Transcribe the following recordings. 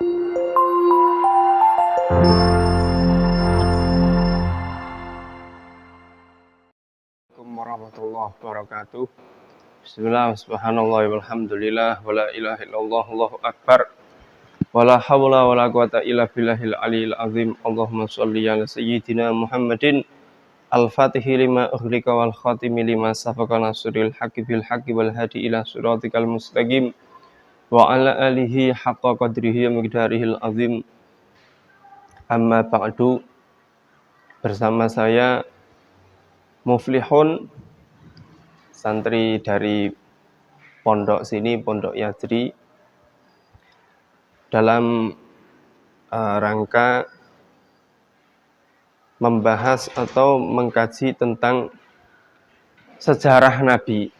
Warahmatullahi wabarakatuh. Bismillah, subhanallah, walhamdulillah, wala ilaha illallah, Allahu akbar. Wala hawla wala quwata illa billahil aliyil azim. Allahumma sholli ala sayyidina Muhammadin al-fatihi lima ughliqa wal khatimi lima sabaqa nasril haqqi bil haqqi wal hadi ila siratikal mustaqim wa ala alihi haqqa qadrihi wa miqdarihil azim. Amma ba'du, bersama saya Muflihun, santri dari pondok sini, Pondok Yadri, dalam rangka membahas atau mengkaji tentang sejarah Nabi.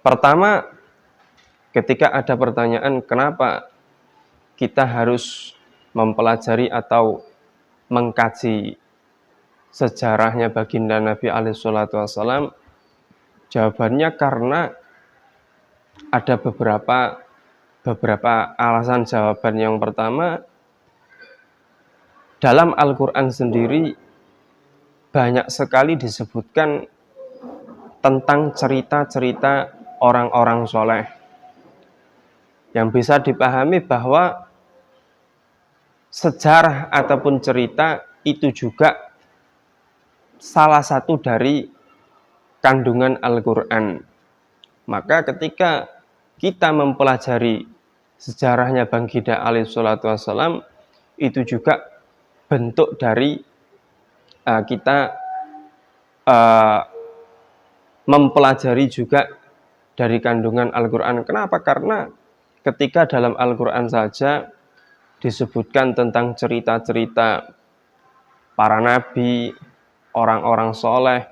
Pertama, ketika ada pertanyaan kenapa kita harus mempelajari atau mengkaji sejarahnya baginda Nabi alaihissalatu wassalam, jawabannya karena ada beberapa alasan. Jawaban yang pertama, dalam Al-Quran sendiri banyak sekali disebutkan tentang cerita-cerita orang-orang soleh, yang bisa dipahami bahwa sejarah ataupun cerita itu juga salah satu dari kandungan Al-Quran. Maka ketika kita mempelajari sejarahnya baginda alaihissalatu wassalam, itu juga bentuk dari kita mempelajari juga dari kandungan Al-Quran. Kenapa? Karena ketika dalam Al-Quran saja disebutkan tentang cerita-cerita para nabi, orang-orang soleh,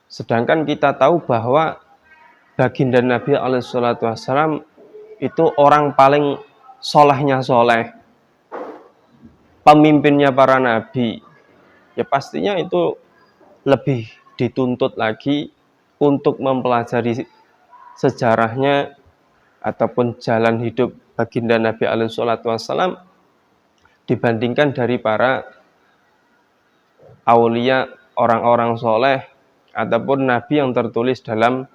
sedangkan kita tahu bahwa baginda Nabi alaihissalatu wassalam itu orang paling solehnya soleh, pemimpinnya para nabi. Ya pastinya itu lebih dituntut lagi untuk mempelajari sejarahnya ataupun jalan hidup baginda Nabi alaihissalatu wassalam dibandingkan dari para aulia, orang-orang soleh ataupun nabi yang tertulis dalam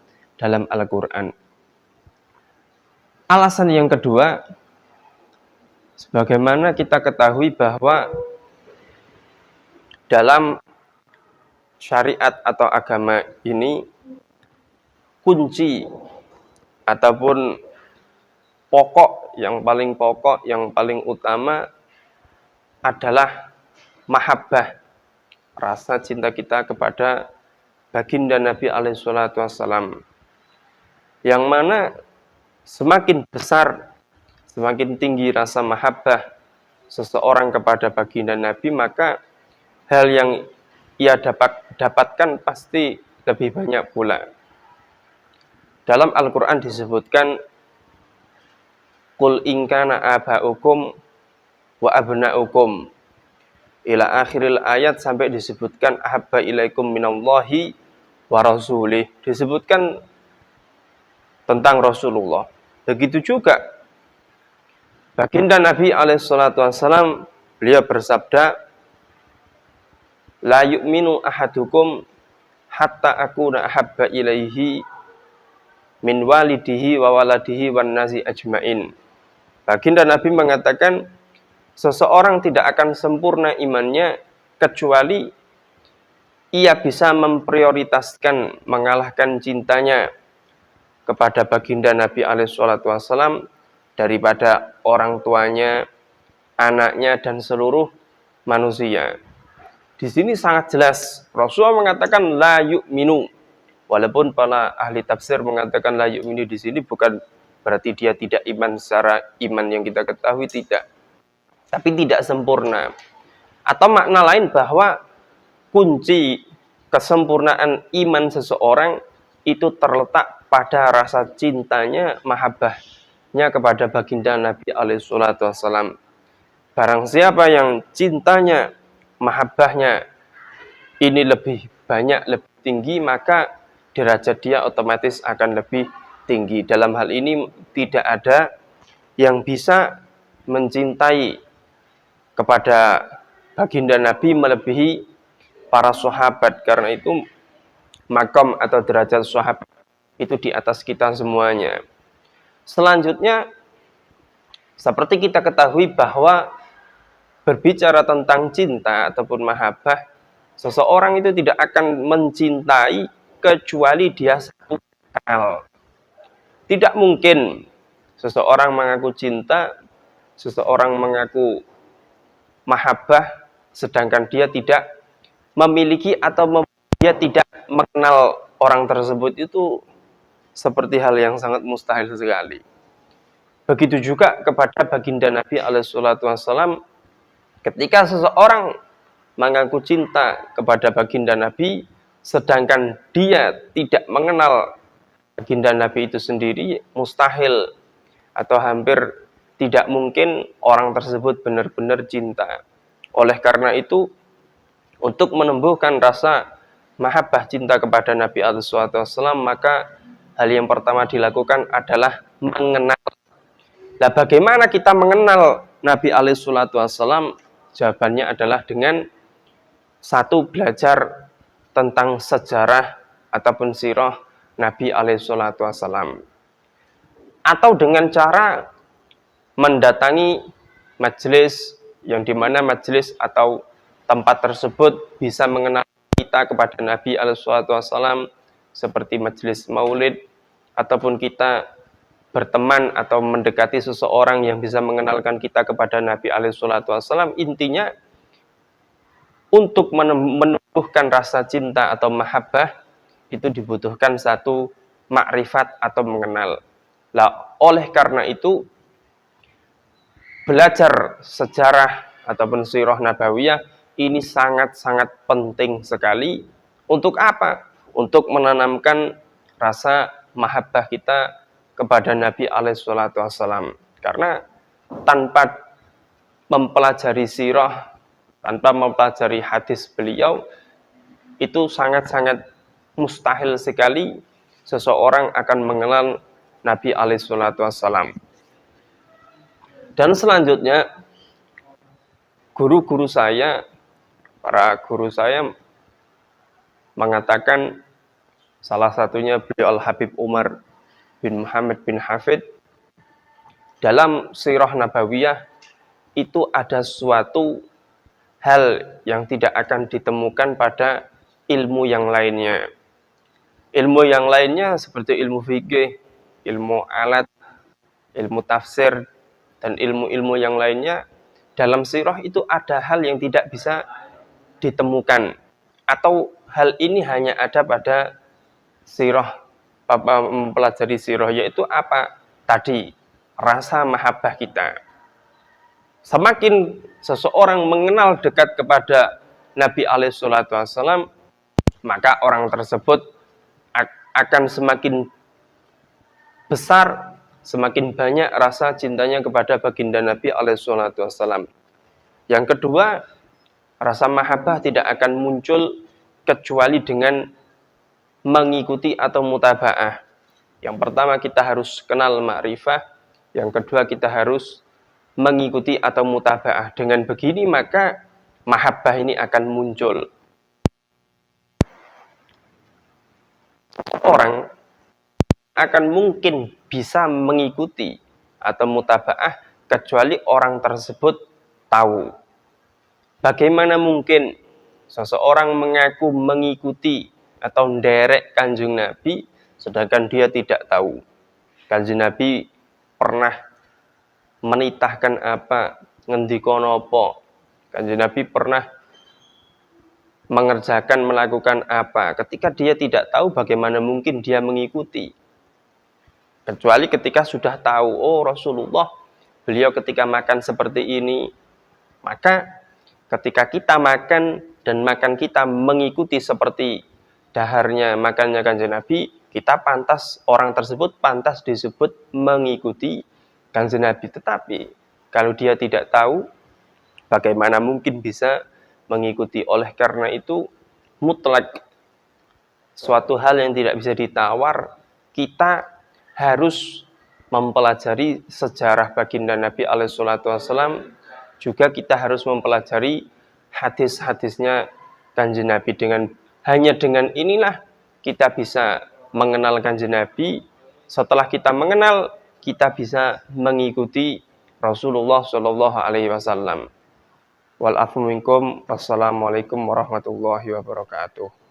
Al-Quran. Alasan yang kedua, sebagaimana kita ketahui bahwa dalam syariat atau agama ini, kunci ataupun pokok, yang paling utama adalah mahabbah, rasa cinta kita kepada baginda Nabi alaihissalatu wassalam, yang mana semakin besar, semakin tinggi rasa mahabbah seseorang kepada baginda Nabi, maka hal yang ia dapatkan pasti lebih banyak pula. Dalam Al-Quran disebutkan, Qul in kana aba'ukum wa abna'ukum, ila akhiril ayat, sampai disebutkan ahabba ilaikum minallahi wa rasulih, disebutkan tentang Rasulullah. Begitu juga baginda Nabi alaihissalatu wassalam, beliau bersabda, la yu'minu ahadukum hatta akuna ahabba ilaihi min walidihi wa waladihi wan nasi ajmain. Baginda Nabi mengatakan, seseorang tidak akan sempurna imannya kecuali ia bisa memprioritaskan, mengalahkan cintanya kepada baginda Nabi alaihissalatu wassalam daripada orang tuanya, anaknya, dan seluruh manusia. Di sini sangat jelas Rasulullah mengatakan la yu'minu, walaupun para ahli tafsir mengatakan la yu'minu di sini bukan berarti dia tidak iman secara iman yang kita ketahui, tidak, tapi tidak sempurna. Atau makna lain bahwa kunci kesempurnaan iman seseorang itu terletak pada rasa cintanya, mahabbahnya kepada baginda Nabi alaihissalatu wassalam. Barang siapa yang cintanya, mahabbahnya ini lebih banyak, lebih tinggi, maka derajat dia otomatis akan lebih tinggi. Dalam hal ini tidak ada yang bisa mencintai kepada baginda Nabi melebihi para sahabat. Karena itu makam atau derajat sahabat itu di atas kita semuanya. Selanjutnya, seperti kita ketahui bahwa berbicara tentang cinta ataupun mahabbah, seseorang itu tidak akan mencintai kecuali dia satu hal. Tidak mungkin seseorang mengaku cinta, seseorang mengaku mahabbah, sedangkan dia tidak memiliki atau dia tidak mengenal orang tersebut, itu seperti hal yang sangat mustahil sekali. Begitu juga kepada baginda Nabi alaihissalam, ketika seseorang mengaku cinta kepada baginda Nabi, sedangkan dia tidak mengenal baginda Nabi itu sendiri, mustahil atau hampir tidak mungkin orang tersebut benar-benar cinta. Oleh karena itu, untuk menumbuhkan rasa mahabbah cinta kepada Nabi alaihissalam, maka hal yang pertama dilakukan adalah mengenal. Nah, bagaimana kita mengenal Nabi alaihissalam? Jawabannya adalah dengan satu, belajar tentang sejarah ataupun sirah Nabi alaihissalam, atau dengan cara mendatangi majelis yang dimana majelis atau tempat tersebut bisa mengenal kita kepada Nabi alaihissalam, seperti majelis maulid, ataupun kita berteman atau mendekati seseorang yang bisa mengenalkan kita kepada Nabi alaihissalam. Intinya, untuk menumbuhkan rasa cinta atau mahabbah itu dibutuhkan satu makrifat atau mengenal. Lah, oleh karena itu, belajar sejarah ataupun sirah nabawiyah ini sangat-sangat penting sekali. Untuk apa? Untuk menanamkan rasa mahabbah kita kepada Nabi alaihissalam. Karena tanpa mempelajari sirah, tanpa mempelajari hadis beliau, itu sangat-sangat mustahil sekali seseorang akan mengenal Nabi alaihissalam. Dan selanjutnya, guru-guru saya, para guru saya mengatakan, salah satunya beliau Al-Habib Umar bin Muhammad bin Hafid, dalam sirah nabawiyah itu ada suatu hal yang tidak akan ditemukan pada ilmu yang lainnya. Ilmu yang lainnya seperti ilmu fikih, ilmu alat, ilmu tafsir, dan ilmu-ilmu yang lainnya, dalam sirah itu ada hal yang tidak bisa ditemukan. Atau hal ini hanya ada pada sirah, mempelajari sirah, yaitu apa? Tadi, rasa mahabbah kita. Semakin seseorang mengenal dekat kepada Nabi alaihissalam, maka orang tersebut akan semakin besar, semakin banyak rasa cintanya kepada baginda Nabi alaihissalam. Yang kedua, rasa mahabbah tidak akan muncul kecuali dengan mengikuti atau mutaba'ah. Yang pertama, kita harus kenal ma'rifah. Yang kedua, kita harus mengikuti atau mutaba'ah. Dengan begini, maka mahabbah ini akan muncul. Orang akan mungkin bisa mengikuti atau mutaba'ah kecuali orang tersebut tahu. Bagaimana mungkin seseorang mengaku mengikuti atau nderek Kanjeng Nabi sedangkan dia tidak tahu Kanjeng Nabi pernah menitahkan apa, ngendika napa, Kanjeng Nabi pernah mengerjakan, melakukan apa. Ketika dia tidak tahu, bagaimana mungkin dia mengikuti? Kecuali ketika sudah tahu, oh Rasulullah, beliau ketika makan seperti ini, maka ketika kita makan dan makan kita mengikuti seperti daharnya makannya Kanjeng Nabi, kita pantas, orang tersebut pantas disebut mengikuti Kanjeng Nabi. Tetapi kalau dia tidak tahu, bagaimana mungkin bisa mengikuti? Oleh karena itu, mutlak, suatu hal yang tidak bisa ditawar, kita harus mempelajari sejarah baginda Nabi alaihissalam, juga kita harus mempelajari hadis-hadisnya Kanjeng Nabi. Hanya dengan inilah kita bisa mengenal Kanjeng Nabi. Setelah kita mengenal, kita bisa mengikuti Rasulullah Shallallahu Alaihi Wasallam. Wal afu minkum. Wassalamualaikum warahmatullahi wabarakatuh.